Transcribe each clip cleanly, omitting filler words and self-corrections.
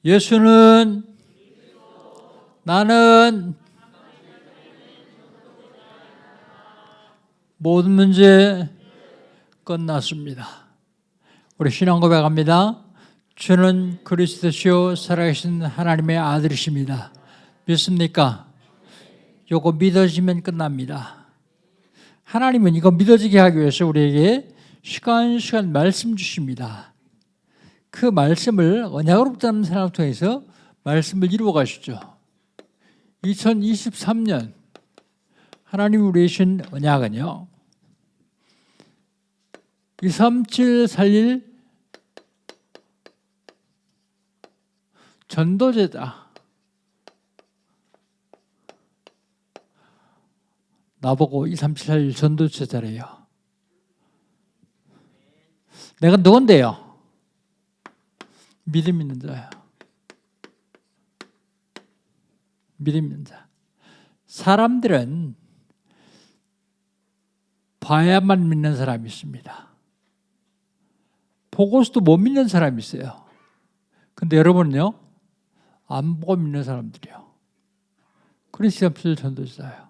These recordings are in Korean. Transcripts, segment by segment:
예수는 나는 모든 문제 끝났습니다. 우리 신앙 고백합니다. 주는 그리스도시요 살아계신 하나님의 아들이십니다. 믿습니까? 요거 믿어지면 끝납니다. 하나님은 이거 믿어지게 하기 위해서 우리에게 시간 말씀 주십니다. 그 말씀을 언약으로 붙잡는 사람을 통해서 말씀을 이루어 가시죠. 2023년 하나님이 우리에게 주신 언약은요, 23741 전도제다. 나보고 23741 전도제자래요. 내가 누군데요? 믿음 있는 자예요. 믿음 있는 자. 사람들은 봐야만 믿는 사람이 있습니다. 보고서도 못 믿는 사람이 있어요. 근데 여러분은요, 안 보고 믿는 사람들이요. 그래서 237 전도자예요.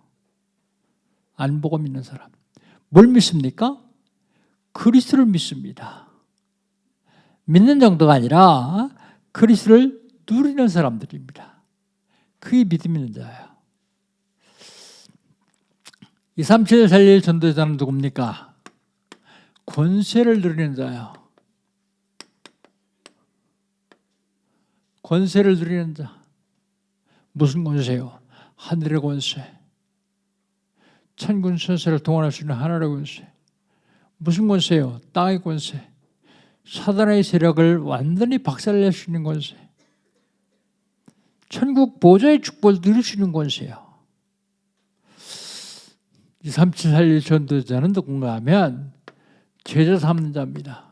안 보고 믿는 사람. 뭘 믿습니까? 그리스도를 믿습니다. 믿는 정도가 아니라 그리스도를 누리는 사람들입니다. 그게 믿음 있는 자예요. 23741 전도자는 누굽니까? 권세를 누리는 자예요. 권세를 누리는 자. 무슨 권세요? 하늘의 권세. 천군 천사를 동원할 수 있는 하늘의 권세. 무슨 권세요? 땅의 권세. 사단의 세력을 완전히 박살낼 수 있는 권세. 천국 보좌의 축복을 누릴 수 있는 권세요. 23741 전도자는 누군가 하면 제자 삼는 자입니다.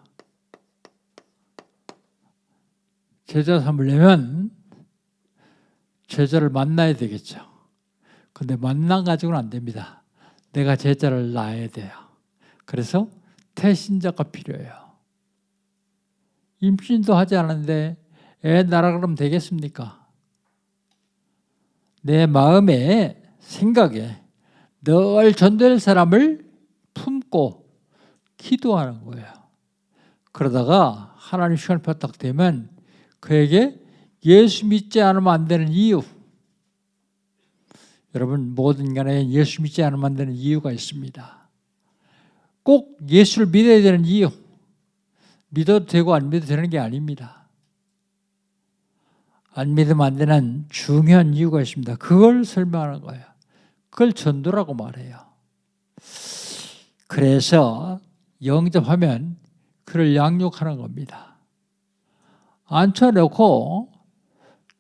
제자 삼으려면 제자를 만나야 되겠죠. 근데 만나 가지고는 안 됩니다. 내가 제자를 낳아야 돼요. 그래서 태신자가 필요해요. 임신도 하지 않았는데 애 낳으라 그러면 되겠습니까? 내 마음에 생각에 늘 전도할 사람을 품고 기도하는 거예요. 그러다가 하나님 시간이 부탁되면 그에게 예수 믿지 않으면 안 되는 이유. 여러분, 모든 인간에 예수 믿지 않으면 안 되는 이유가 있습니다. 꼭 예수를 믿어야 되는 이유. 믿어도 되고 안 믿어도 되는 게 아닙니다. 안 믿으면 안 되는 중요한 이유가 있습니다. 그걸 설명하는 거예요. 그걸 전도라고 말해요. 그래서 영접하면 그를 양육하는 겁니다. 앉혀놓고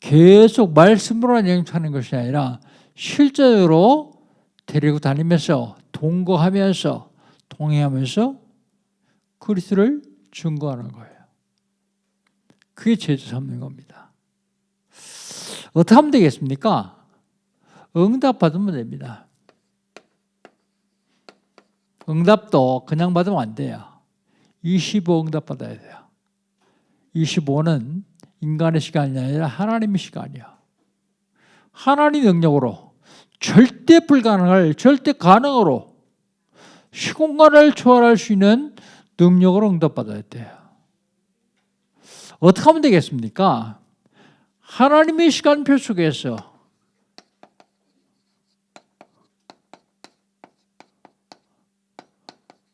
계속 말씀으로만 영접하는 것이 아니라 실제로 데리고 다니면서 동거하면서 동행하면서 그리스도를 증거하는 거예요. 그게 제자 삼는 겁니다. 어떻게 하면 되겠습니까? 응답 받으면 됩니다. 응답도 그냥 받으면 안 돼요. 25 응답 받아야 돼요. 25는 인간의 시간이 아니라 하나님의 시간이에요. 하나님 능력으로 절대 불가능을 절대 가능으로 시공간을 초월할 수 있는 능력으로 응답받아야 돼요. 어떻게 하면 되겠습니까? 하나님의 시간표 속에서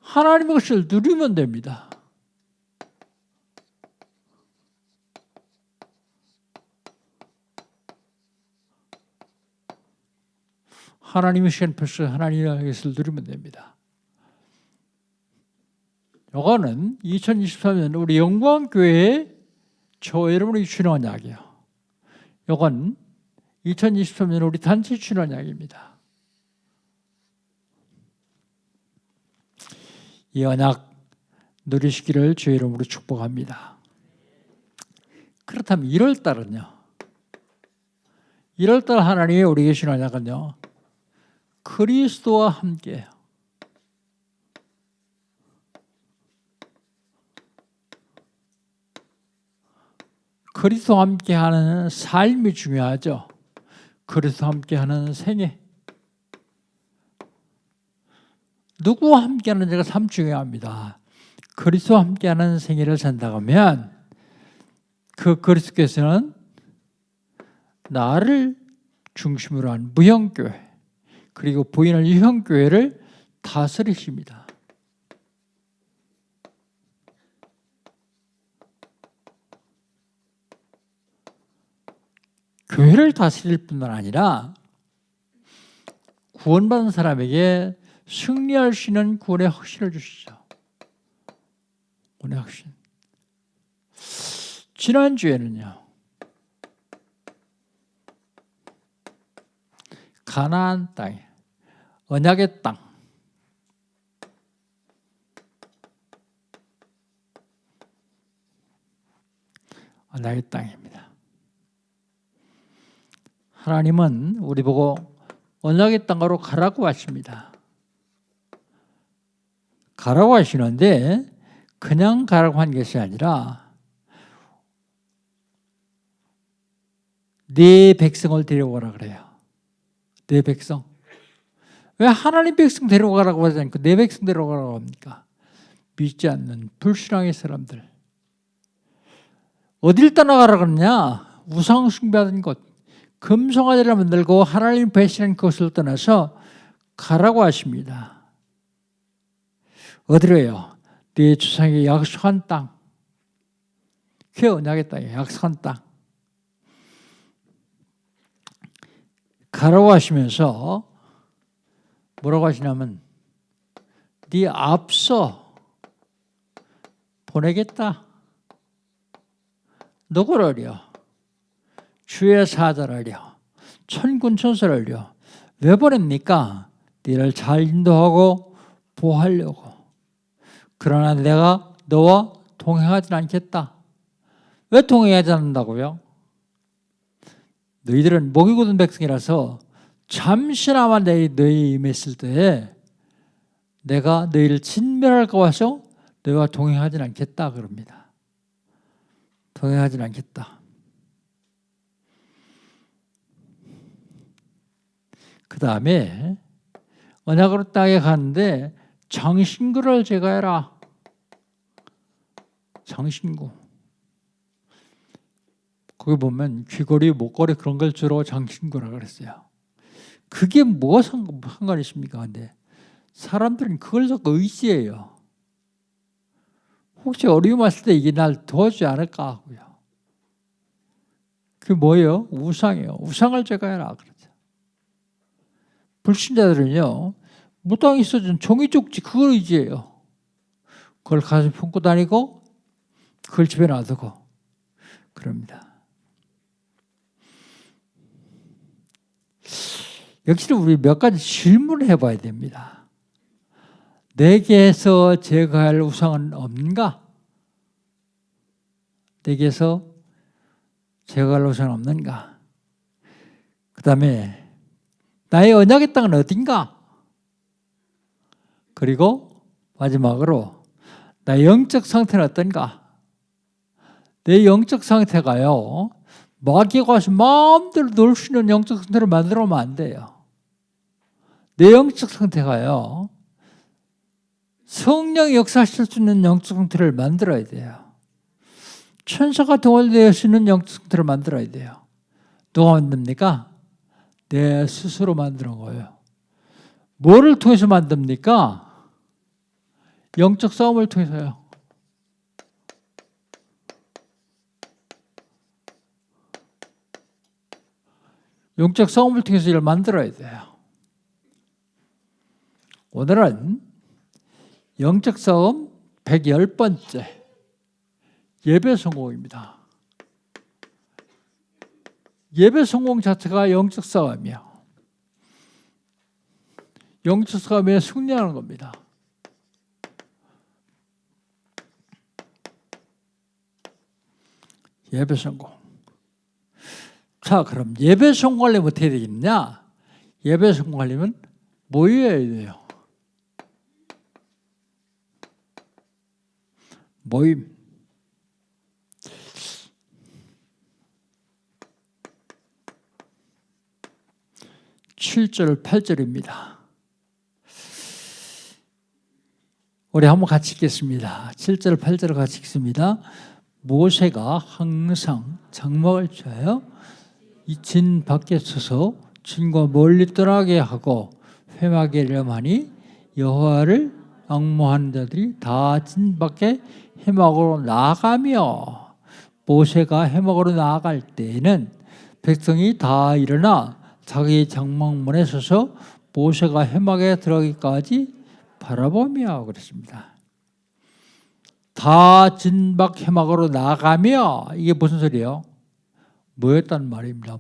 하나님의 것을 누리면 됩니다. 하나님의 시간표 속에서 하나님의 것을 누리면 됩니다. 이거는 2023년 우리 영광교회에 저 여러분이 주는 언약이에요. 이건 2023년 우리 단체 주는 언약입니다. 이 언약 누리시기를 주의 이름으로 축복합니다. 그렇다면 1월달은요. 1월달 하나님이 우리에게 주신 언약은요. 그리스도와 함께해요. 그리스도와 함께하는 삶이 중요하죠. 그리스도와 함께하는 생애. 누구와 함께하는 자가 참 중요합니다. 그리스도와 함께하는 생애를 산다면 그 그리스도께서는 나를 중심으로 한 무형교회 그리고 부인을 유형교회를 다스리십니다. 교회를 다스릴 뿐만 아니라 구원받은 사람에게 승리할 수 있는 구원의 확신을 주시죠. 구원의 확신. 지난주에는요. 가나안 땅, 언약의 땅. 언약의 땅입니다. 하나님은 우리 보고 언약의 땅으로 가라고 하십니다. 가라고 하시는데 그냥 가라고 한 것이 아니라 네 백성을 데려오라 그래요. 네 백성. 왜 하나님 백성 데려가라고 하지 않고 네 백성 데려가라고 합니까? 믿지 않는 불신앙의 사람들. 어딜 떠나가라 그러냐? 우상 숭배하던 곳. 금송아지를 만들고 하나님 배신한 것을 떠나서 가라고 하십니다. 어디로요? 네 조상에게 약속한 땅. 그게 언약의 땅이에요. 약속한 땅. 가라고 하시면서 뭐라고 하시냐면 네 앞서 보내겠다. 누구를 알려? 주의 사자를 알려. 천군 천사를 알려. 왜 보냅니까? 너를 잘 인도하고 보호하려고. 그러나 내가 너와 동행하지 않겠다. 왜 동행하지 않는다고요? 너희들은 목이 굳은 백성이라서 잠시나마 너희 임했을 때에 내가 너희를 진멸할까 해서 너희와 동행하지 않겠다 그럽니다. 동행하지 않겠다. 그 다음에 언약으로 땅에 가는데 장신구를 제거해라. 장신구. 거기 보면 귀걸이, 목걸이 그런 걸 주로 장신구라고 그랬어요. 그게 뭐가 상관이 있습니까? 근데 사람들은 그걸 자꾸 의지해요. 혹시 어려움 왔을 때 이게 날 도와주지 않을까 하고요. 그게 뭐예요? 우상이에요. 우상을 제거해라. 그러죠. 불신자들은요. 무당이 써준 종이쪽지 그걸 의지해요. 그걸 가슴에 품고 다니고 그걸 집에 놔두고 그럽니다. 역시 우리 몇 가지 질문을 해봐야 됩니다. 내게서 제거할 우상은 없는가? 내게서 제거할 우상은 없는가? 그 다음에 나의 언약의 땅은 어딘가? 그리고 마지막으로 나의 영적 상태는 어떤가? 내 영적 상태가요. 마귀가 와서 마음대로 놀 수 있는 영적 상태를 만들어 놓으면 안 돼요. 내 영적 상태가요. 성령이 역사하실 수 있는 영적 상태를 만들어야 돼요. 천사가 동원될 수 있는 영적 상태를 만들어야 돼요. 누가 만듭니까? 내 스스로 만드는 거예요. 뭐를 통해서 만듭니까? 영적 싸움을 통해서요. 영적 싸움을 통해서 이를 만들어야 돼요. 오늘은 영적 싸움 110번째 예배 성공입니다. 예배 성공 자체가 영적 싸움이에요. 영적 싸움에 승리하는 겁니다. 예배 성공. 자, 그럼 예배 성공하려면 어떻게 되겠냐? 예배 성공하려면 모여야 돼요. 모임. 7절, 8절입니다. 우리 한번 같이 읽겠습니다. 7절, 8절을 같이 읽습니다. 모세가 항상 장막을 쳐요 이 진 밖에 서서 진과 멀리 떠나게 하고 회막에 이르마니 여호와를 앙모하는 자들이 다 진 밖에 회막으로 나아가며, 모세가 회막으로 나아갈 때에는 백성이 다 일어나 자기 장막문에 서서 모세가 회막에 들어가기까지 바라보며 그랬습니다. 다 진 밖 회막으로 나아가며, 이게 무슨 소리예요? 모였다는 말입니다.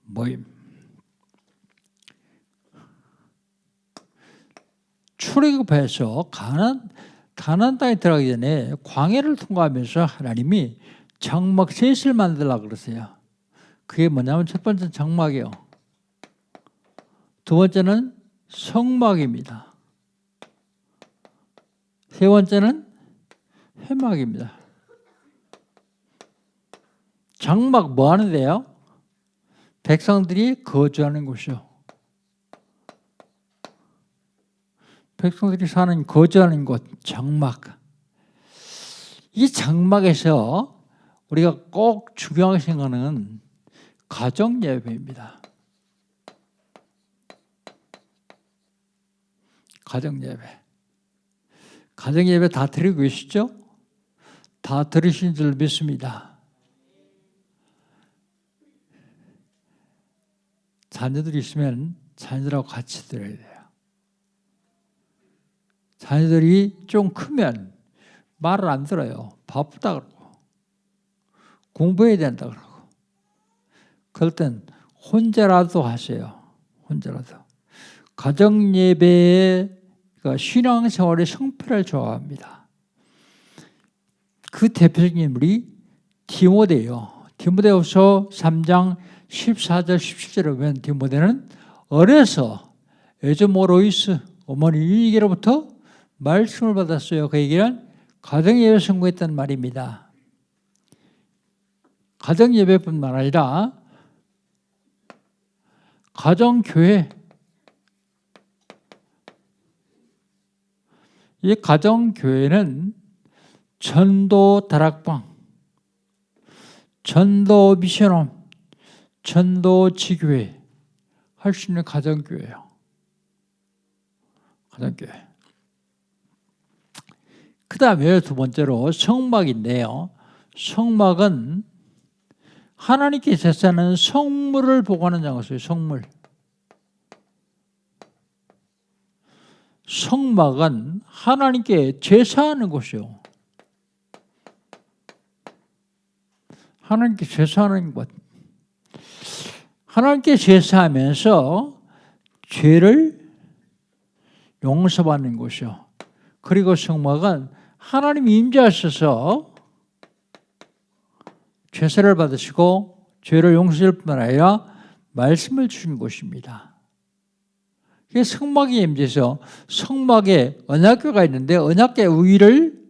모임. 출애굽해서 가나안 땅에 들어가기 전에 광야를 통과하면서 하나님이 장막 셋을 만들라고 그러세요. 그게 뭐냐면 첫 번째는 장막이요. 두 번째는 성막입니다. 세 번째는 회막입니다. 장막 뭐 하는데요? 백성들이 거주하는 곳이요. 백성들이 사는 거주하는 곳, 장막. 이 장막에서 우리가 꼭 중요하게 생각하는 가정 예배입니다. 가정 예배. 가정 예배 다 드리고 계시죠? 다 들으신 줄 믿습니다. 자녀들이 있으면 자녀들하고 같이 들어야 돼요. 자녀들이 좀 크면 말을 안 들어요. 바쁘다 그러고 공부해야 된다 그러고. 그럴 땐 혼자라도 하세요. 혼자라도. 가정 예배의 신앙생활의 성패를 좋아합니다. 그 대표적인 인물이 디모데예요. 디모데후서 3장 14절 17절에 보면 디모데는 어려서 에즈모로이스 어머니 유니게로부터 말씀을 받았어요. 그 얘기는 가정예배 성공했다는 말입니다. 가정예배뿐만 아니라 가정교회, 이 가정교회는 전도 다락방, 전도 미션홈, 전도 지교회 할 수 있는 가정교회예요. 가정교회. 그 다음에 두 번째로 성막인데요. 성막은 하나님께 제사하는 성물을 보관하는 장소예요. 성물. 성막은 하나님께 제사하는 곳이요. 하나님께 제사하는 곳. 하나님께 제사하면서 죄를 용서받는 곳이요. 그리고 성막은 하나님이 임재하셔서 제사를 받으시고 죄를 용서할 뿐만 아니라 말씀을 주신 곳입니다. 이게 성막에 임재해서 성막에 언약궤가 있는데 언약궤 위를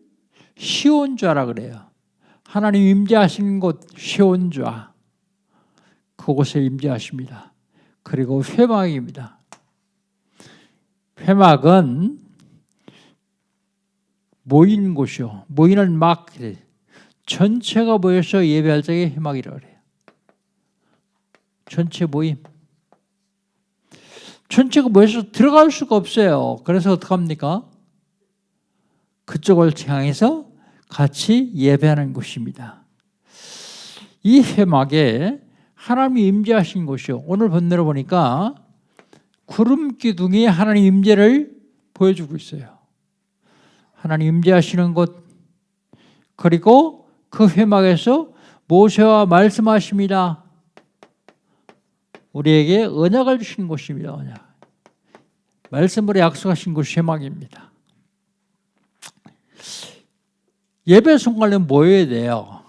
시온좌라 그래요. 하나님 임재하시는 곳 시온좌. 그곳에 임재하십니다. 그리고 회막입니다. 회막은 모이는 곳이요. 모이는 막 전체가 모여서 예배할 적에 회막이라고 그래요. 전체 모임. 전체가 모여서 들어갈 수가 없어요. 그래서 어떡합니까? 그쪽을 향해서 같이 예배하는 곳입니다. 이 회막에 하나님이 임재하신 곳이요. 오늘 본문을 보니까 구름 기둥이 하나님 임재를 보여주고 있어요. 하나님 임재하시는 곳, 그리고 그 회막에서 모세와 말씀하십니다. 우리에게 언약을 주신 곳입니다. 언약. 말씀으로 약속하신 곳이 회막입니다. 예배 성관은 모여야 돼요.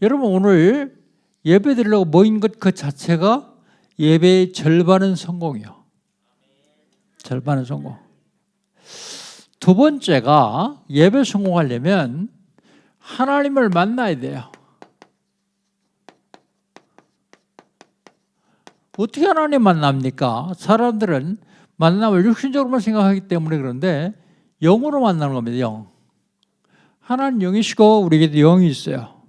여러분 오늘 예배 드리려고 모인 것 그 자체가 예배의 절반은 성공이요. 절반은 성공. 두 번째가 예배 성공하려면 하나님을 만나야 돼요. 어떻게 하나님 만납니까? 사람들은 만남을 육신적으로만 생각하기 때문에 그런데 영으로 만나는 겁니다. 영. 하나님 영이시고 우리에게도 영이 있어요.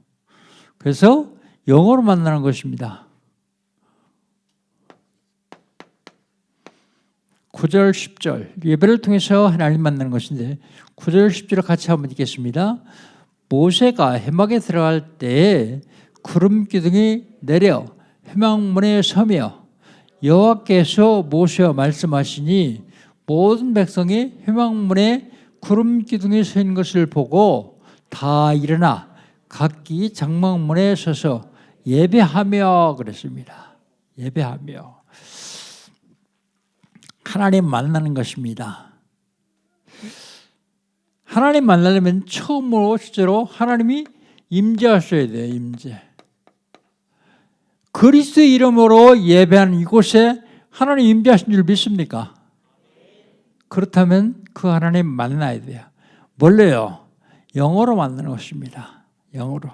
그래서 영으로 만나는 것입니다. 9절 10절 예배를 통해서 하나님 만나는 것인데 9절 10절을 같이 한번 읽겠습니다. 모세가 회막에 들어갈 때에 구름 기둥이 내려 회막문에 서며 여호와께서 모세와 말씀하시니 모든 백성이 회막문에 구름 기둥이 서 있는 것을 보고 다 일어나 각기 장막문에 서서 예배하며 그랬습니다. 예배하며 하나님 만나는 것입니다. 하나님 만나려면 처음으로 실제로 하나님이 임재하셔야 돼요. 임재. 그리스도의 이름으로 예배하는 이곳에 하나님 임재하신 줄 믿습니까? 그렇다면 그 하나님 만나야 돼요. 뭘로요? 영어로 만나는 것입니다. 영어로.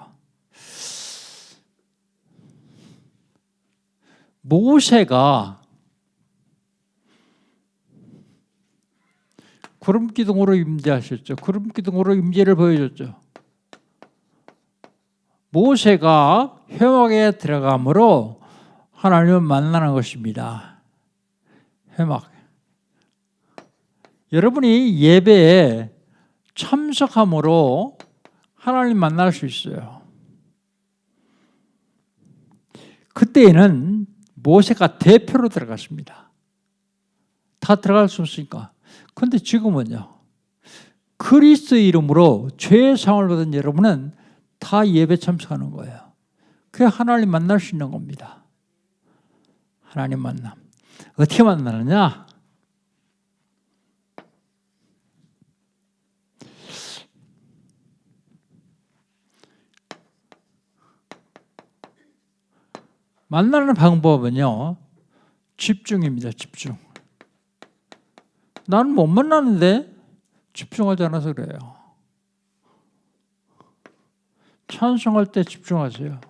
모세가 구름기둥으로 임재하셨죠. 구름기둥으로 임재를 보여줬죠. 모세가 회막에 들어감으로 하나님을 만나는 것입니다. 회막. 여러분이 예배에 참석함으로 하나님 만날 수 있어요. 그때에는 모세가 대표로 들어갔습니다. 다 들어갈 수 없으니까. 그런데 지금은요. 그리스도의 이름으로 죄의 상을 받은 여러분은 다 예배 참석하는 거예요. 그게 하나님 만날 수 있는 겁니다. 하나님 만남. 어떻게 만나느냐? 만나는 방법은요. 집중입니다. 집중. 나는 못 만나는데 집중하지 않아서 그래요. 찬송할 때 집중하세요.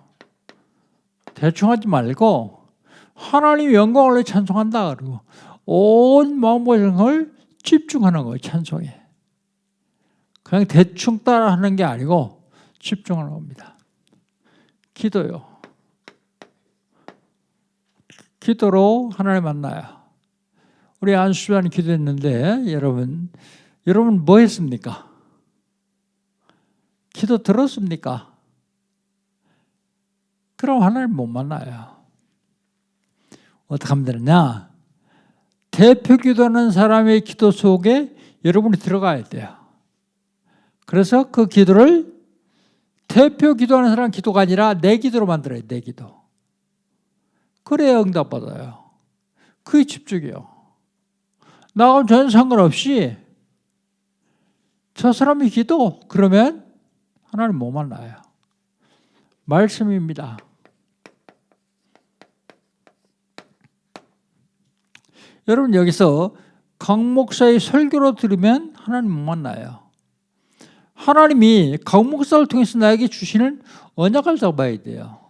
대충 하지 말고 하나님 영광을 위해 찬송한다 그러고 온 마음과 정성을 집중하는 거예요. 찬송에. 그냥 대충 따라하는 게 아니고 집중하는 겁니다. 기도요. 기도로 하나님 만나요. 우리 안수환이 기도했는데 여러분 뭐 했습니까? 기도 들었습니까? 그럼 하나님 못 만나요. 어떻게 하면 되느냐? 대표 기도하는 사람의 기도 속에 여러분이 들어가야 돼요. 그래서 그 기도를 대표 기도하는 사람 기도가 아니라 내 기도로 만들어야 돼. 내 기도. 그래야 응답받아요. 그게 집중이에요. 나하고는 전혀 상관없이 저 사람이 기도 그러면 하나님 못 만나요. 말씀입니다. 여러분 여기서 강 목사의 설교로 들으면 하나님 못 만나요. 하나님이 강 목사를 통해서 나에게 주시는 언약을 잡아야 돼요.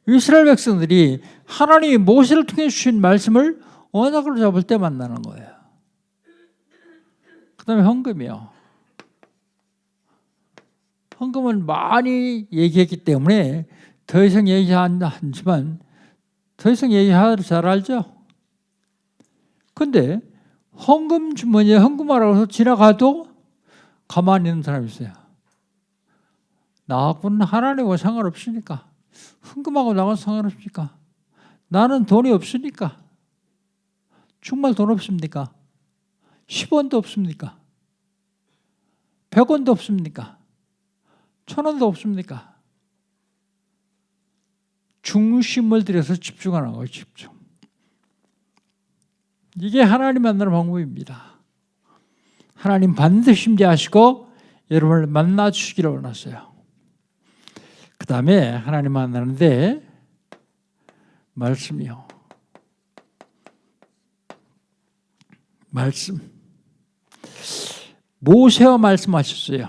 이스라엘 백성들이 하나님이 모세를 통해 주신 말씀을 언약으로 잡을 때 만나는 거예요. 그 다음에 헌금이요. 헌금은 많이 얘기했기 때문에 더 이상 얘기 안 하지만 더 이상 얘기하기 잘 알죠? 근데 헌금 주머니에 헌금하라고 해서 지나가도 가만히 있는 사람이 있어요. 나하고는 하나님과 상관없으니까. 헌금하고 나하고는 상관없으니까. 나는 돈이 없으니까. 정말 돈 없습니까? 10원도 없습니까? 100원도 없습니까? 1000원도 없습니까? 중심을 들여서 집중하는 거예요. 집중. 이게 하나님 만나는 방법입니다. 하나님 반드시 임재하시고 여러분을 만나 주시기를 원하세요. 그 다음에 하나님 만나는데 말씀이요. 말씀. 모세와 말씀하셨어요.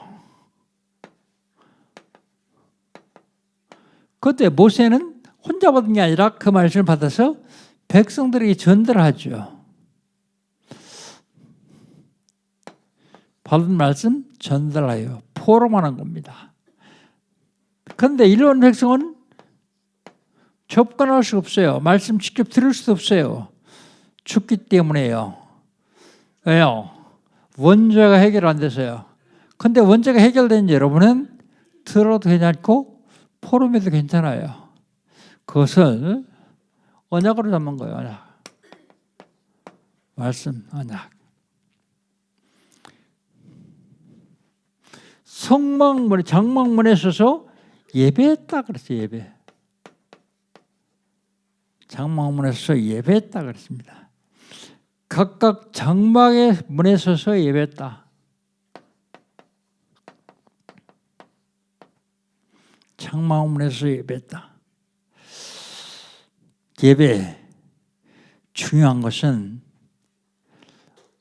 그때 모세는 혼자 받은 게 아니라 그 말씀을 받아서 백성들에게 전달하죠. 받은 말씀 전달하여 포럼하는 겁니다. 그런데 이런 백성은 접근할 수 없어요. 말씀 직접 들을 수 없어요. 죽기 때문에요. 왜요? 원죄가 해결 안 돼서요. 근데 원죄가 해결된 여러분은 들어도 괜찮고 포럼해도 괜찮아요. 그것을 언약으로 잡는 거예요. 언약. 말씀, 언약. 성막문에, 장막문에 서서 예배했다 그랬어요. 예배. 장막문에 서서 예배했다 그랬습니다. 각각 장막의 문에 서서 예배했다. 장막문에서 예배했다. 예배 중요한 것은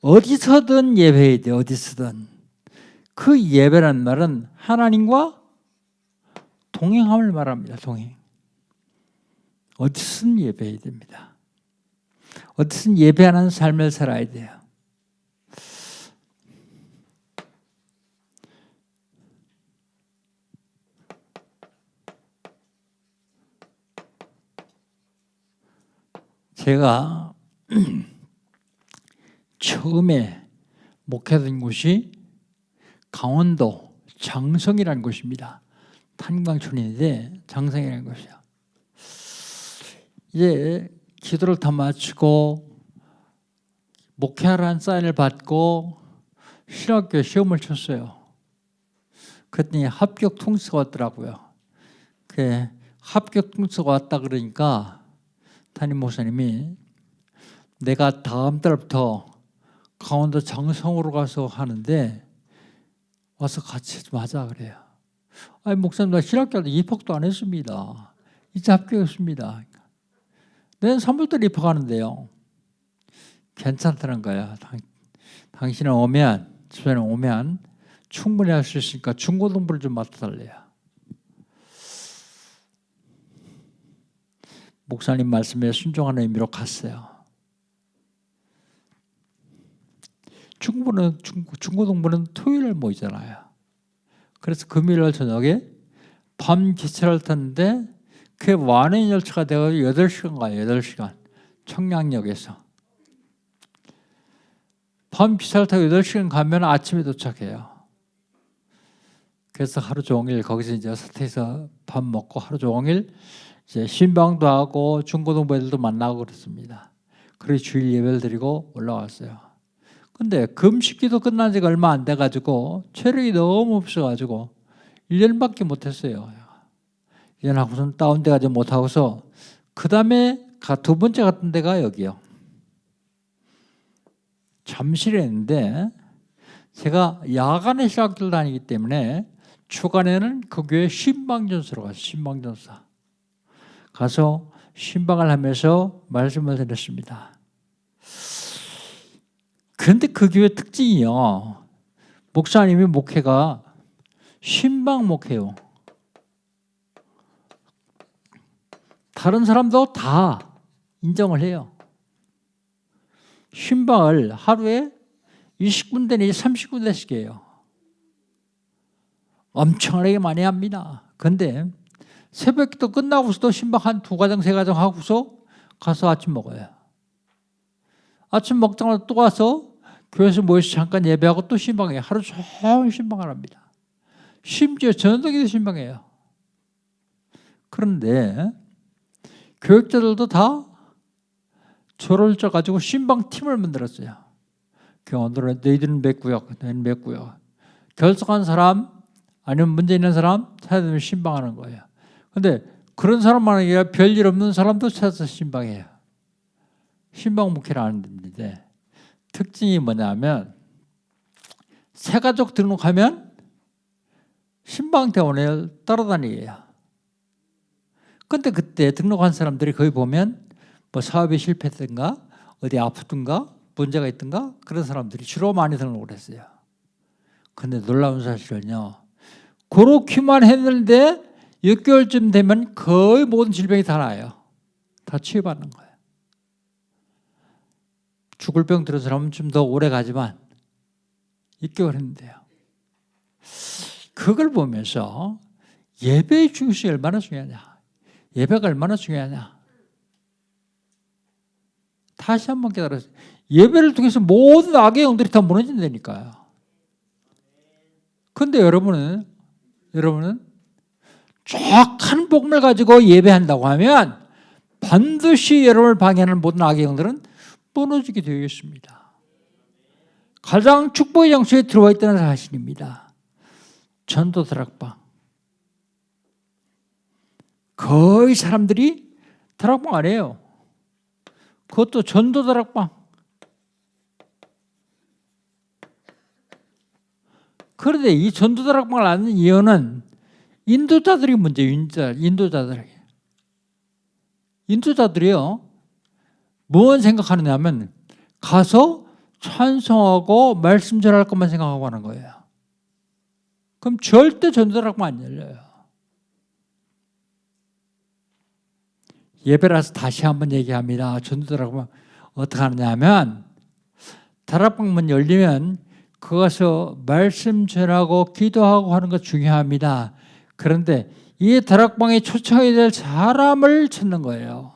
어디서든 예배해야 돼. 어디서든. 그 예배라는 말은 하나님과 동행함을 말합니다. 동행. 어디서든 예배해야 됩니다. 어디서든 예배하는 삶을 살아야 돼요. 제가 처음에 목회된 곳이 강원도 장성이라는 곳입니다. 탄광촌인데 장성이라는 곳이요. 이제 기도를 다 마치고 목회하라는 사인을 받고 신학교 시험을 쳤어요. 그랬더니 합격 통지서가 왔더라고요. 그 합격 통지서가 왔다 그러니까 담임 목사님이 내가 다음 달부터 강원도 장성으로 가서 하는데 와서 같이 좀 하자 그래요. 아니 목사님 나 신학교도 입학도 안 했습니다. 이제 합격했습니다. 내년 3월달에 입학하는데요. 괜찮다는 거야. 당신은 오면 집사님 오면 충분히 할 수 있으니까 중고등부를 좀 맡아달래요. 목사님 말씀에 순종하는 의미로 갔어요. 중고등부는 토요일에 모이잖아요. 그래서 금요일 저녁에 밤 기차를 탔는데 그게 완행 열차가 되어서 8시간 가요. 8시간. 청량역에서. 밤 기차를 타고 8시간 가면 아침에 도착해요. 그래서 하루 종일 거기서 이제 호텔에서 밥 먹고 하루 종일 이제 신방도 하고 중고등부 애들도 만나고 그랬습니다. 그리고 주일 예배를 드리고 올라왔어요. 근데 금식기도 끝난 지가 얼마 안 돼가지고 체력이 너무 없어가지고 1년밖에 못했어요. 1년 하고서는 다운돼가지고 못하고서 그 다음에 두 번째 갔던 데가 여기요. 잠실에 있는데 제가 야간에 신학교를 다니기 때문에 주간에는 그 교회 신방전서로 갔어요. 신방전서. 가서 신방을 하면서 말씀을 드렸습니다. 그런데 그 교회 특징이요. 목사님이 목회가 신방 목회요. 다른 사람도 다 인정을 해요. 신방을 하루에 20군데 내지 30군데씩 해요. 엄청나게 많이 합니다. 그런데 새벽기도 끝나고서도 신방 한 2가정 3가정 하고서 가서 아침 먹어요. 아침 먹자마자 또 와서 교회에서 모여서 잠깐 예배하고 또 신방해요. 하루 종일 신방을 합니다. 심지어 저녁에도 신방해요. 그런데 교육자들도 다 조를 쪄가지고 신방팀을 만들었어요. 오늘은 너희들은 몇 구역, 너희는 몇 구역. 결석한 사람 아니면 문제 있는 사람 찾아내면 신방하는 거예요. 그런데 그런 사람만 아니라 별일 없는 사람도 찾아서 신방해요. 신방 목회를 하는 데인데 특징이 뭐냐면 새가족 등록하면 신방대원에 따라다니게요. 그런데 그때 등록한 사람들이 거기 보면 뭐 사업이 실패했든가 어디 아프든가 문제가 있든가 그런 사람들이 주로 많이 등록을 했어요. 그런데 놀라운 사실은요. 그렇게만 했는데 6개월쯤 되면 거의 모든 질병이 다 나아요. 다 치유받는 거예요. 죽을 병 들은 사람은 좀 더 오래 가지만 6개월 했는데요. 그걸 보면서 예배의 중요성이 얼마나 중요하냐. 예배가 얼마나 중요하냐. 다시 한번 깨달았어요. 예배를 통해서 모든 악의 영들이 다 무너진다니까요. 그런데 여러분은 정확한 복음을 가지고 예배한다고 하면 반드시 여러분을 방해하는 모든 악의 영들은 무너지게 되어 있습니다. 가장 축복의 장소에 들어와 있다는 사실입니다. 전도 다락방. 거의 사람들이 다락방 안 해요. 그것도 전도 다락방. 그런데 이 전도 다락방을 안 하는 이유는 인도자들이 문제예요. 인도자들이요. 무엇 생각하느냐 하면 가서 찬송하고 말씀 전할 것만 생각하고 하는 거예요. 그럼 절대 전도 다락방 안 열려요. 예배라서 다시 한번 얘기합니다. 전도 다락방 어떻게 하느냐 하면 다락방 문 열리면 거기서 말씀 전하고 기도하고 하는 것 중요합니다. 그런데 이 다락방에 초청해야 될 사람을 찾는 거예요.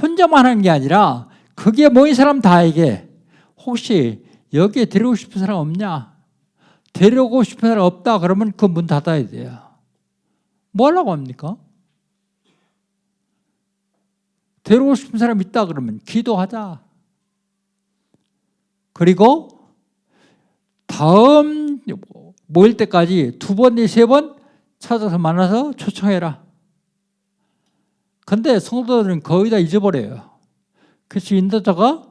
혼자만 하는 게 아니라 거기에 모인 사람 다에게 혹시 여기에 데리고 싶은 사람 없냐? 데리고 싶은 사람 없다 그러면 그 문 닫아야 돼요. 뭐 하려고 합니까? 데리고 싶은 사람 있다 그러면 기도하자. 그리고 다음 모일 때까지 2번, 3번 찾아서 만나서 초청해라. 근데 성도들은 거의 다 잊어버려요. 그래서 인도자가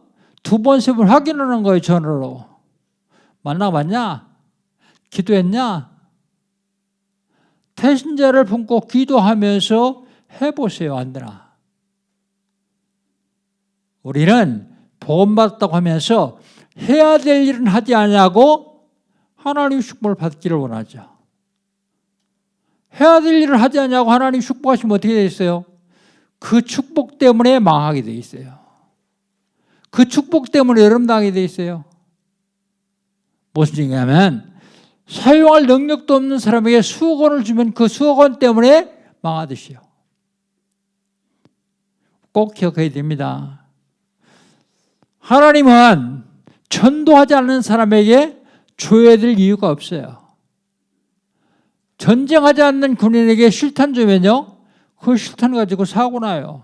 2번, 3번 확인하는 거예요. 전화로. 만나봤냐? 기도했냐? 태신자를 품고 기도하면서 해보세요. 안 되나? 우리는 복음받았다고 하면서 해야 될 일은 하지 않냐고 하나님의 축복을 받기를 원하죠. 해야 될 일을 하지 않냐고 하나님 축복하시면 어떻게 되어 있어요? 그 축복 때문에 망하게 되어 있어요. 그 축복 때문에 여름 당하게 되어 있어요. 무슨 얘기냐면 사용할 능력도 없는 사람에게 수억 원을 주면 그 수억 원 때문에 망하듯이요. 꼭 기억해야 됩니다. 하나님은 전도하지 않는 사람에게 줘야 될 이유가 없어요. 전쟁하지 않는 군인에게 실탄 주면요, 그 실탄 가지고 사고 나요.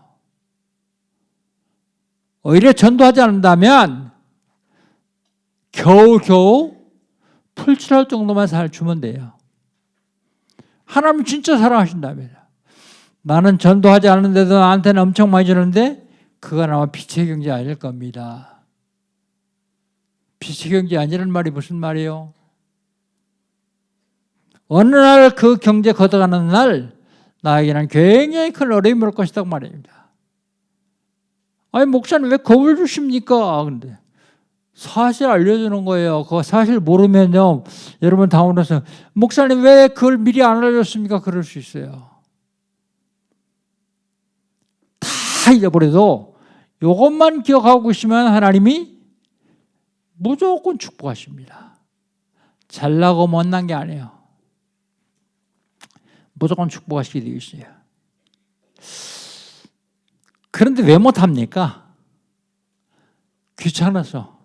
오히려 전도하지 않는다면 겨우 풀칠할 정도만 주면 돼요. 하나님 진짜 사랑하신다면 나는 전도하지 않는데도 나한테는 엄청 많이 주는데 그건 아마 빛의 경제 아닐 겁니다. 빛의 경제 아니란 말이 무슨 말이에요? 어느 날 그 경제 걷어가는 날 나에게는 굉장히 큰 어려움이 올 것이다 말입니다. 아니 목사님 왜 겁을 주십니까? 근데 사실 알려주는 거예요. 그거 사실 모르면요, 여러분 당황해서 목사님 왜 그걸 미리 안 알려줬습니까? 그럴 수 있어요. 다 잊어버려도 이것만 기억하고 있으면 하나님이 무조건 축복하십니다. 잘나고 못난 게 아니에요. 무조건 축복하시게 되어 있어요. 그런데 왜 못합니까? 귀찮아서,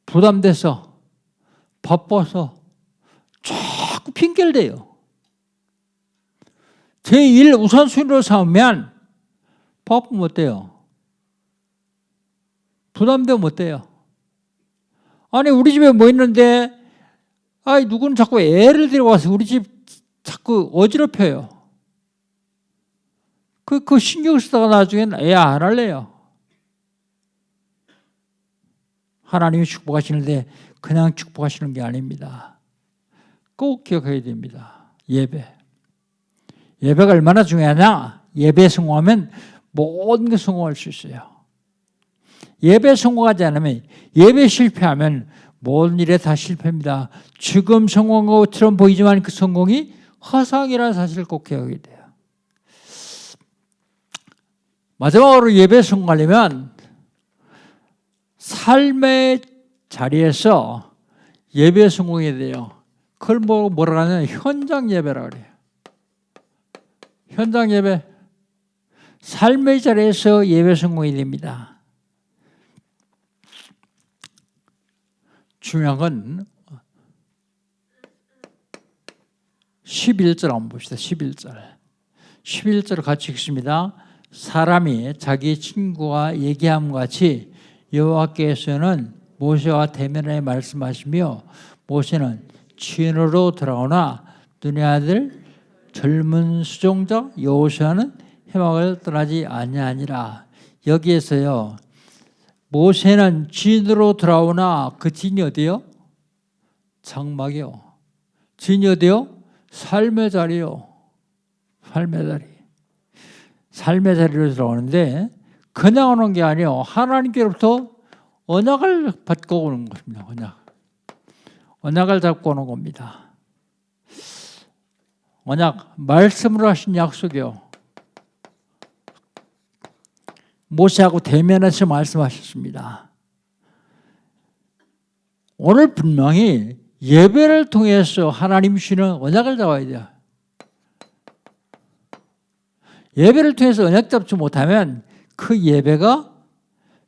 부담돼서, 바빠서 자꾸 핑계를 대요. 제1 우선순위로 삼으면 바쁘면 못 돼요. 부담되면 못 돼요. 아니 우리 집에 뭐 있는데 누구는 자꾸 애를 데려와서 우리 집 자꾸 어지럽혀요. 그 신경 쓰다가 나중에는 애 안 할래요. 하나님이 축복하시는데 그냥 축복하시는 게 아닙니다. 꼭 기억해야 됩니다. 예배가 얼마나 중요하냐? 예배에 성공하면 모든 게 성공할 수 있어요. 예배에 성공하지 않으면, 예배에 실패하면 모든 일에 다 실패입니다. 지금 성공한 것처럼 보이지만 그 성공이 허상이라는 사실을 꼭 기억해야 돼요. 마지막으로 예배 성공하려면 삶의 자리에서 예배 성공해야 돼요. 그걸 뭐라 하냐면 현장 예배라고 그래요. 현장 예배. 삶의 자리에서 예배 성공이 됩니다. 중요한 건 11절 한번 봅시다. 11절 같이 읽습니다. 사람이 자기 친구와 얘기함과 같이 여호와께서는 모세와 대면에 말씀하시며 모세는 진으로 돌아오나 눈의 아들 젊은 수종자 여호수아는 회막을 떠나지 아니하니라. 여기에서요, 모세는 진으로 돌아오나 그 진이 어디요? 장막이요. 진이 어디요? 삶의 자리요. 삶의 자리. 삶의 자리로 들어오는데 그냥 오는 게 아니에요. 하나님께로부터 언약을 받고 오는 것입니다. 언약을 잡고 오는 겁니다. 언약, 말씀으로 하신 약속이요. 모세하고 대면해서 말씀하셨습니다. 오늘 분명히 예배를 통해서 하나님 주시는 언약을 잡아야 돼요. 예배를 통해서 언약 잡지 못하면 그 예배가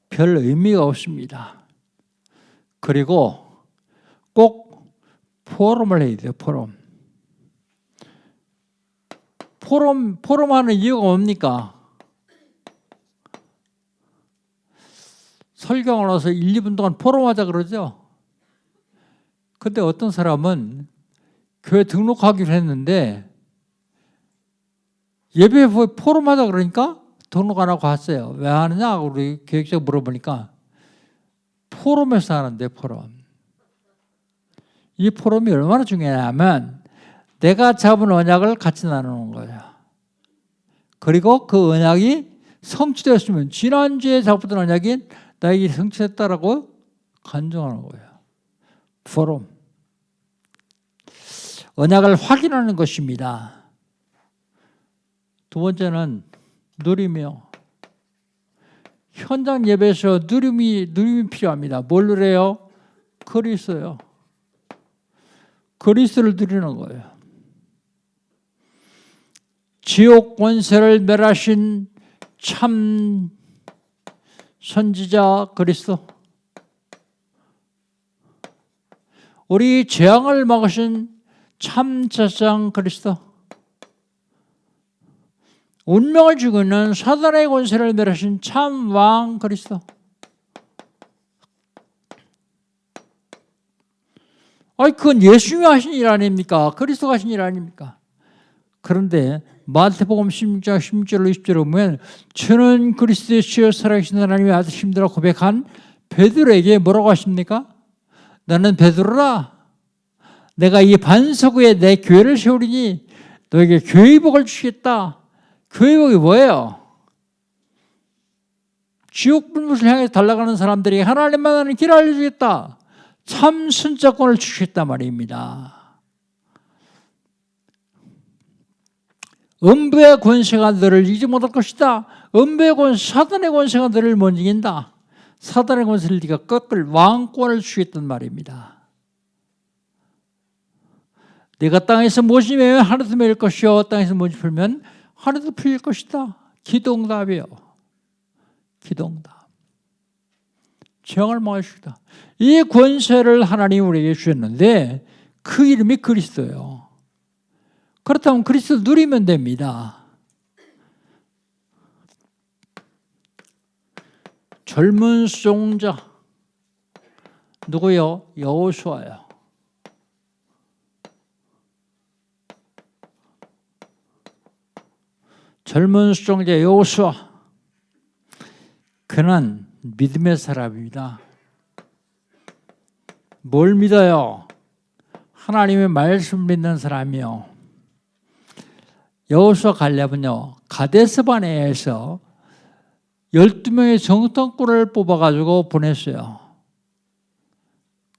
별 의미가 없습니다. 그리고 꼭 포럼을 해야 돼요. 포럼하는 이유가 뭡니까? 설교하고 나서 1, 2분 동안 포럼하자 그러죠. 근데 어떤 사람은 교회 등록하기로 했는데 예배 포럼하자 그러니까 등록 안 하고 왔어요. 왜 하느냐? 우리 교육자가 물어보니까 포럼에서 하는데 포럼. 이 포럼이 얼마나 중요하냐면 내가 잡은 언약을 같이 나누는 거예요. 그리고 그 언약이 성취되었으면 지난주에 잡았던 언약이 나에게 성취했다라고 간증하는 거예요. 포럼. 언약을 확인하는 것입니다. 두 번째는 누림이요. 현장 예배에서 누림이 필요합니다. 뭘 누려요? 그리스도요. 그리스도를 누리는 거예요. 지옥 권세를 멸하신 참 선지자 그리스도, 우리 재앙을 막으신 참 제사장 그리스도, 운명을 쥐고 있는 사단의 권세를 멸하신 참 왕 그리스도. 그건 예수님이 하신 일 아닙니까? 그리스도가 하신 일 아닙니까? 그런데 마태복음 16장 16절로 20절에 보면 저는 그리스도의 주여 살아계신 하나님의 아들이심이라 고백한 베드로에게 뭐라고 하십니까? 나는 베드로라. 내가 이 반석 위에 내 교회를 세우리니 너에게 교회의 복을 주시겠다. 교회의 복이 뭐예요? 지옥 불못을 향해 달려가는 사람들이 하나님만 아는 길을 알려주겠다. 참 선자권을 주시겠단 말입니다. 음부의 권세가 너를 이기지 못할 것이다. 음부의 권세, 사단의 권세가 너를 못 이긴다. 사단의 권세를 네가 꺾을 왕권을 주겠단 말입니다. 네가 땅에서 무엇이 매면 하늘도 매일 것이요 땅에서 무엇이 풀면 하늘도 풀릴 것이다. 기도응답이요. 기도응답. 재앙을 막으시다. 이 권세를 하나님이 우리에게 주셨는데 그 이름이 그리스도예요. 그렇다면 그리스도 누리면 됩니다. 젊은 수종자 누구요? 여호수아요. 젊은 수종자 여호수아. 그는 믿음의 사람입니다. 뭘 믿어요? 하나님의 말씀 믿는 사람이요. 여호수아 갈렙은요, 가데스바네아에서 12명의 정탐꾼을 뽑아가지고 보냈어요.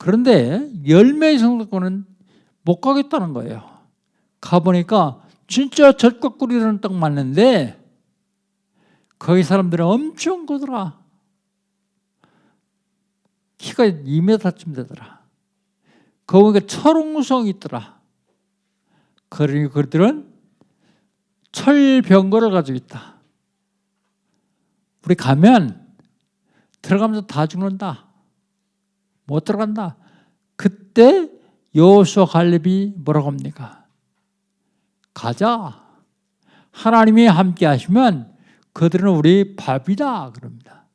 그런데 10명의 성도권은 못 가겠다는 거예요. 가보니까 진짜 젖과 꿀이라는 딱 맞는데 거기 사람들은 엄청 크더라. 키가 2m쯤 되더라. 거기가 철옹성이 있더라. 그러니 그들은 철병거를 가지고 있다. 우리 가면 들어가면서 다 죽는다. 못 들어간다. 그때 여호수아 갈렙이 뭐라고 합니까? 가자. 하나님이 함께 하시면 그들은 우리 밥이다. 그럽니다.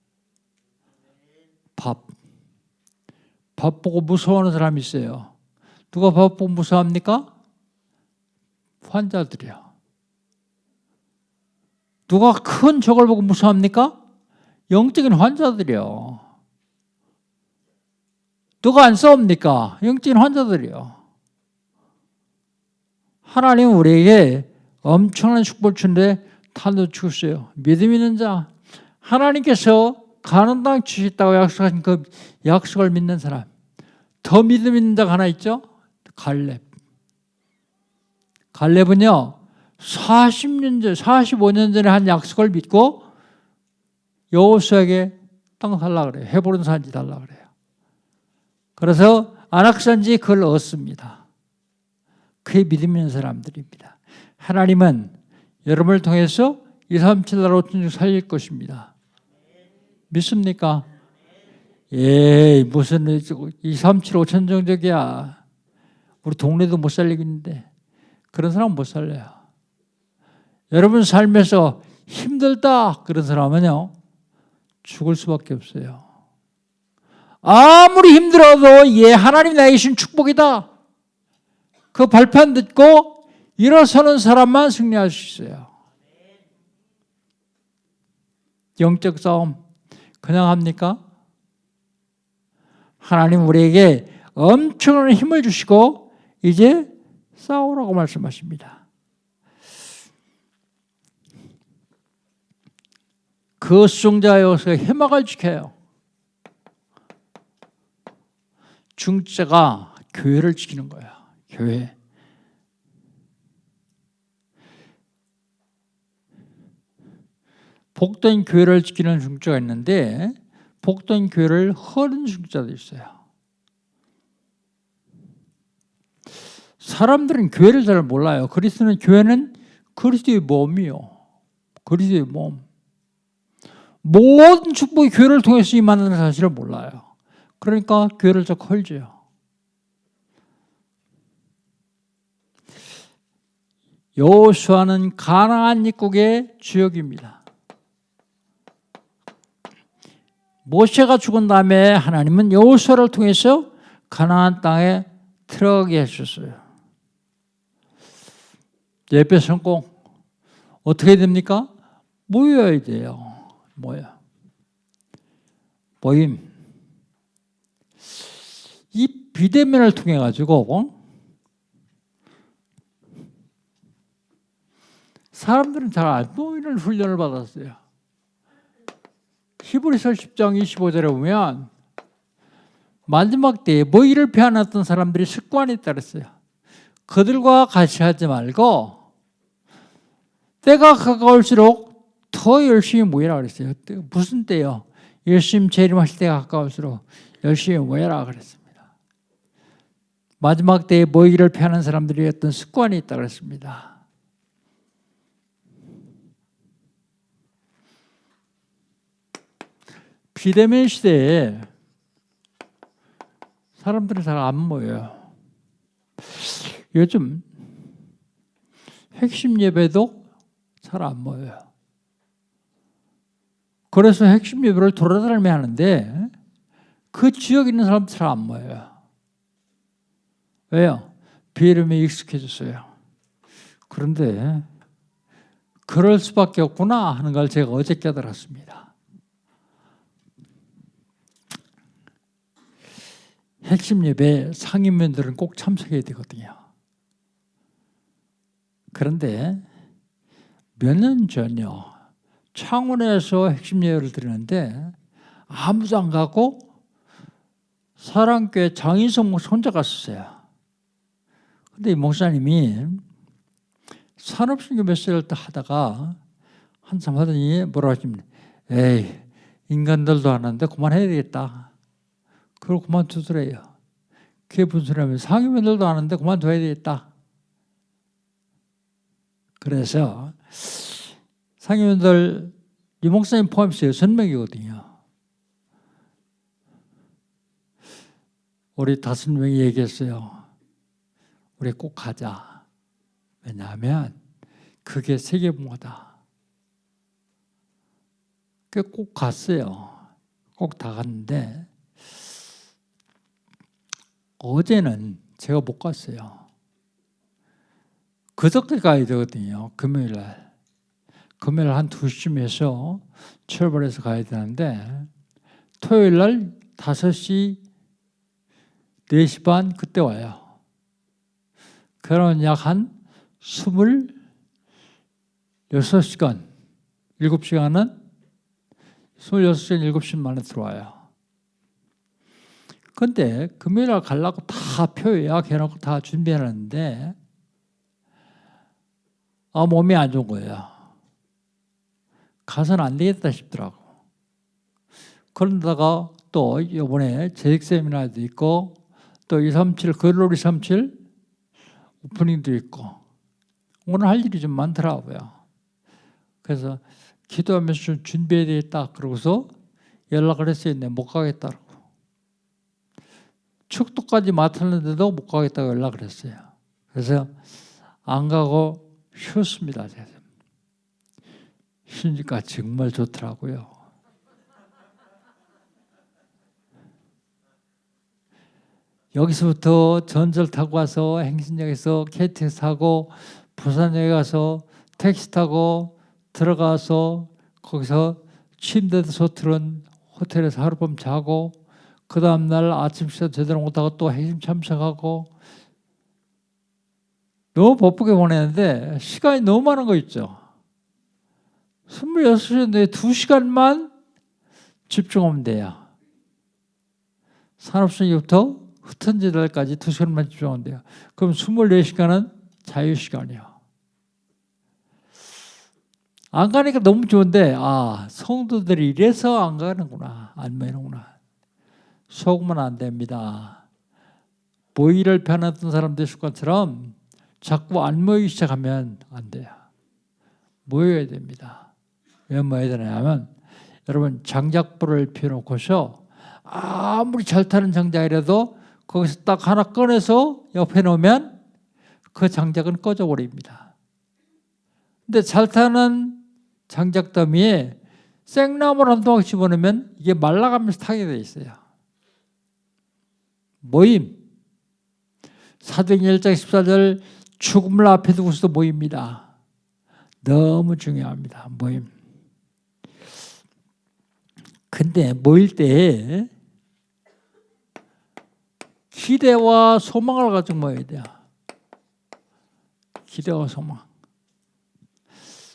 밥. 밥 보고 무서워하는 사람이 있어요. 누가 밥 보고 무서워합니까? 환자들이요. 누가 큰 적을 보고 무서워합니까? 영적인 환자들이요. 누가 안 싸웁니까? 영적인 환자들이요. 하나님은 우리에게 엄청난 축복을 주는데 다 놓치고 믿음 있는 자, 하나님께서 가나안 땅 주시겠다고 약속하신 그 약속을 믿는 사람, 더 믿음 있는 자가 하나 있죠? 갈렙. 갈렙은요 40년 전, 45년 전에 한 약속을 믿고 여호수아에게 땅 달라 그래요. 헤브론 산지 달라 그래요. 그래서 안악산지 그걸 얻습니다. 그게 믿음 있는 사람들입니다. 하나님은 여러분을 통해서 237 나라 5천족 살릴 것입니다. 믿습니까? 예, 무슨 237 5천정적이야. 우리 동네도 못 살리고 있는데 그런 사람은 못 살려요. 여러분 삶에서 힘들다 그런 사람은요 죽을 수밖에 없어요. 아무리 힘들어도 예, 하나님 나에게 주신 축복이다. 그 발판 듣고 일어서는 사람만 승리할 수 있어요. 영적 싸움 그냥 합니까? 하나님 우리에게 엄청난 힘을 주시고 이제 싸우라고 말씀하십니다. 그 수종자여서 해막을 지켜요. 중자가 교회를 지키는 거야. 교회. 복된 교회를 지키는 중자가 있는데 복된 교회를 허는 중자도 있어요. 사람들은 교회를 잘 몰라요. 그리스도는 교회는 그리스도의 몸이요. 그리스도의 몸. 모든 축복이 교회를 통해서 임한다는 사실을 몰라요. 그러니까 교회를 좀 헐져요. 여호수아는 가나안 입국의 주역입니다. 모세가 죽은 다음에 하나님은 여호수아를 통해서 가나안 땅에 들어가게 하셨어요. 예배 성공 어떻게 됩니까? 모여야 돼요. 모임. 이 비대면을 통해 가지고 사람들은 잘 안 모이는 훈련을 받았어요. 히브리서 10장 25절에 보면 마지막 때에 모이를 피하놨던 사람들이 습관이 있다 그랬어요. 그들과 같이 하지 말고 때가 가까울수록 더 열심히 모이라 그랬어요. 무슨 때요? 예수님 재림하실 때가 가까울수록 열심히 모여라 그랬습니다. 마지막 때에 모이기를 피하는 사람들이 어떤 습관이 있다 그랬습니다. 비대면 시대에 사람들이 잘 안 모여요. 요즘 핵심 예배도 잘 안 모여요. 그래서 핵심 예배를 돌아다니며 하는데 그 지역에 있는 사람들 잘 안 모여요. 왜요? 비이름에 익숙해졌어요. 그런데 그럴 수밖에 없구나 하는 걸 제가 어제 깨달았습니다. 핵심 예배 상임위원들은 꼭 참석해야 되거든요. 그런데 몇 년 전요. 창원에서 핵심 예배를 드리는데 아무도 안 가고 사랑교회 장인성 목사 혼자 갔었어요. 근데 이 목사님이 산업신경 메시지를 하다가 한참 하더니 뭐라고 하시면 에이 인간들도 안 하는데 그만해야 되겠다. 그걸 그만두더래요. 그게 무슨 소리냐면 상임위원들도 안 하는데 그만둬야 되겠다. 그래서 상임위원들 이 목사님 포함해서 6명이거든요. 우리 5명이 얘기했어요. 우리 꼭 가자. 왜냐하면 그게 세계봉화다. 꼭 갔어요. 꼭 다 갔는데 어제는 제가 못 갔어요. 그저께 가야 되거든요. 금요일날. 금요일 한 2시쯤 해서 출발해서 가야 되는데 토요일날 5시, 4시 반 그때 와요. 그러면 약 한 26시간, 7시간은 26시간, 7시 만에 들어와요. 근데 금요일날 가려고 다 표 예약해놓고 다 준비해놨는데 몸이 안 좋은 거예요. 가서는 안 되겠다 싶더라고. 그런다가 또 이번에 재직 세미나도 있고 또 237 글로리 37 오프닝도 있고 오늘 할 일이 좀 많더라고요. 그래서 기도하면서 좀 준비해야 되겠다 그러고서 연락을 했어요. 못 가겠다고. 축도까지 맡았는데도 못 가겠다고 연락을 했어요. 그래서 안 가고 쉬었습니다. 쉬니까 정말 좋더라고요. 여기서부터 전철 타고 와서 행신역에서 KTX 타고 부산역에 가서 택시 타고 들어가서 거기서 침대에서 들은 호텔에서 하룻밤 자고 그 다음날 아침 식사 제대로 못하고 또 행신 참석하고 너무 바쁘게 보내는데 시간이 너무 많은 거 있죠. 26시인데 2시간만 집중하면 돼요. 산업시간부터 흩어지달까지 2시간만 집중하면 돼요. 그럼 24시간은 자유시간이에요. 안 가니까 너무 좋은데 성도들이 이래서 안 가는구나. 안 모이는구나. 속으면 안 됩니다. 모이를 편했던 사람들 습관처럼 자꾸 안 모이기 시작하면 안 돼요. 모여야 됩니다. 왜 모여야 되냐면 여러분 장작불을 피워놓고서 아무리 잘 타는 장작이라도 거기서 딱 하나 꺼내서 옆에 놓으면 그 장작은 꺼져버립니다. 근데 잘 타는 장작 더미에 생나무를 한 조각 집어넣으면 이게 말라가면서 타게 돼 있어요. 모임. 사도행전 1장 14절 죽음을 앞에 두고서도 모입니다. 너무 중요합니다. 모임. 근데 모일 때 기대와 소망을 가지고 모여야 돼요. 기대와 소망.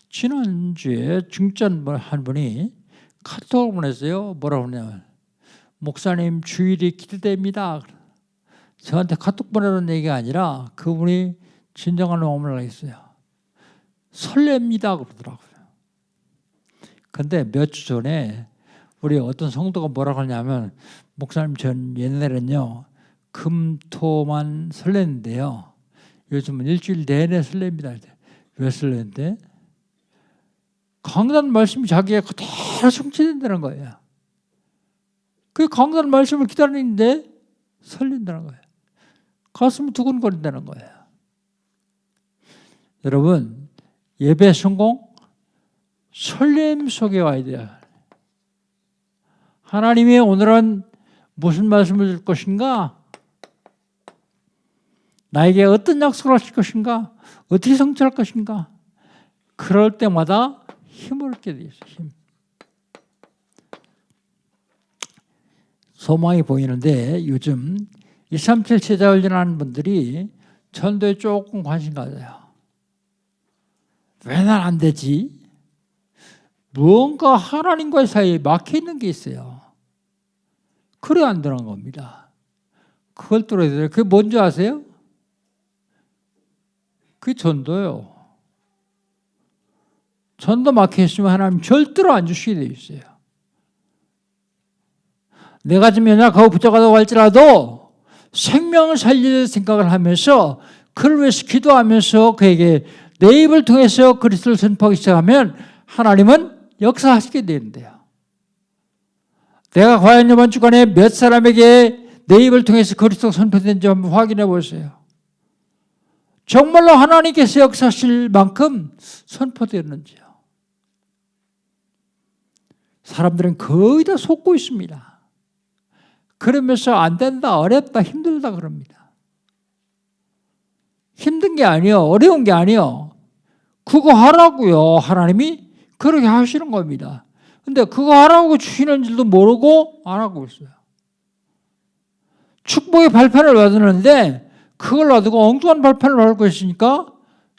지난주에 중전 한 분이 카톡을 보냈어요. 뭐라고 하냐면 목사님 주일이 기대됩니다. 저한테 카톡 보내는 얘기가 아니라 그분이 진정한 마음을 알겠어요. 설렙니다 그러더라고요. 근데 몇 주 전에 우리 어떤 성도가 뭐라고 하냐면 목사님 전 옛날에는요 금토만 설레는데요 요즘은 일주일 내내 설렙니다. 왜 설레는데? 강단 말씀이 자기가 그대로 성취된다는 거예요. 그 강단 말씀을 기다리는데 설렌다는 거예요. 가슴이 두근거린다는 거예요. 여러분 예배 성공 설렘 속에 와야 돼요. 하나님이 오늘은 무슨 말씀을 줄 것인가? 나에게 어떤 약속을 하실 것인가? 어떻게 성취할 것인가? 그럴 때마다 힘을 얻게 되어 있어요. 힘. 소망이 보이는데 요즘 237 제자 훈련하는 분들이 전도에 조금 관심 가져요. 왜 난 안 되지? 무언가 하나님과의 사이에 막혀 있는 게 있어요. 그래 안 되는 겁니다. 그걸 뚫어야 돼요. 그게 뭔지 아세요? 그게 전도요. 전도 막혀 있으면 하나님 절대로 안 주시게 돼 있어요. 내가 좀 연약하고 부족하다고 할지라도 생명을 살릴 생각을 하면서 그를 위해서 기도하면서 그에게 내 입을 통해서 그리스도를 선포하기 시작하면 하나님은 역사하시게 되는데요. 내가 과연 이번 주간에 몇 사람에게 내 입을 통해서 그리스도가 선포된지 한번 확인해 보세요. 정말로 하나님께서 역사하실 만큼 선포되었는지요. 사람들은 거의 다 속고 있습니다. 그러면서 안 된다, 어렵다, 힘들다 그럽니다. 힘든 게 아니요, 어려운 게 아니요. 그거 하라고요. 하나님이 그렇게 하시는 겁니다. 근데 그거 하라고 주시는 줄도 모르고 안 하고 있어요. 축복의 발판을 놔두는데 그걸 놔두고 엉뚱한 발판을 밟고 있으니까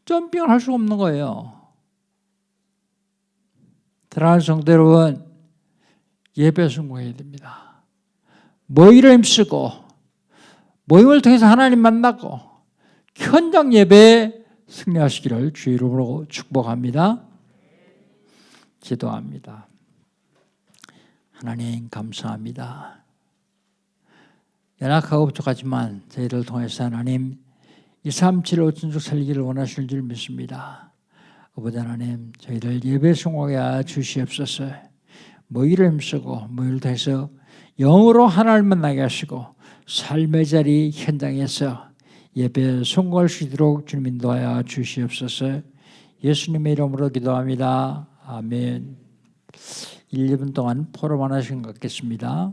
점핑을 할 수가 없는 거예요. 사랑하는 성도 여러분, 예배 성공해야 됩니다. 모임을 힘쓰고 모임을 통해서 하나님 만나고 현장 예배에 승리하시기를 주의 이름으로 축복합니다. 기도합니다. 하나님 감사합니다. 연약하고 부족하지만 저희를 통해서 하나님 237 5천족 살리기를 원하실 줄 믿습니다. 아버지 하나님, 저희를 예배 성공하게 하여 주시옵소서. 모의를 힘쓰고 모의를 통해서 영으로 하나님을 만나게 하시고 삶의 자리 현장에서 예배 성공할 수 있도록 주님 인도하여 주시옵소서. 예수님의 이름으로 기도합니다. 아멘. 1, 2분 동안 포럼 하나씩 갖겠습니다.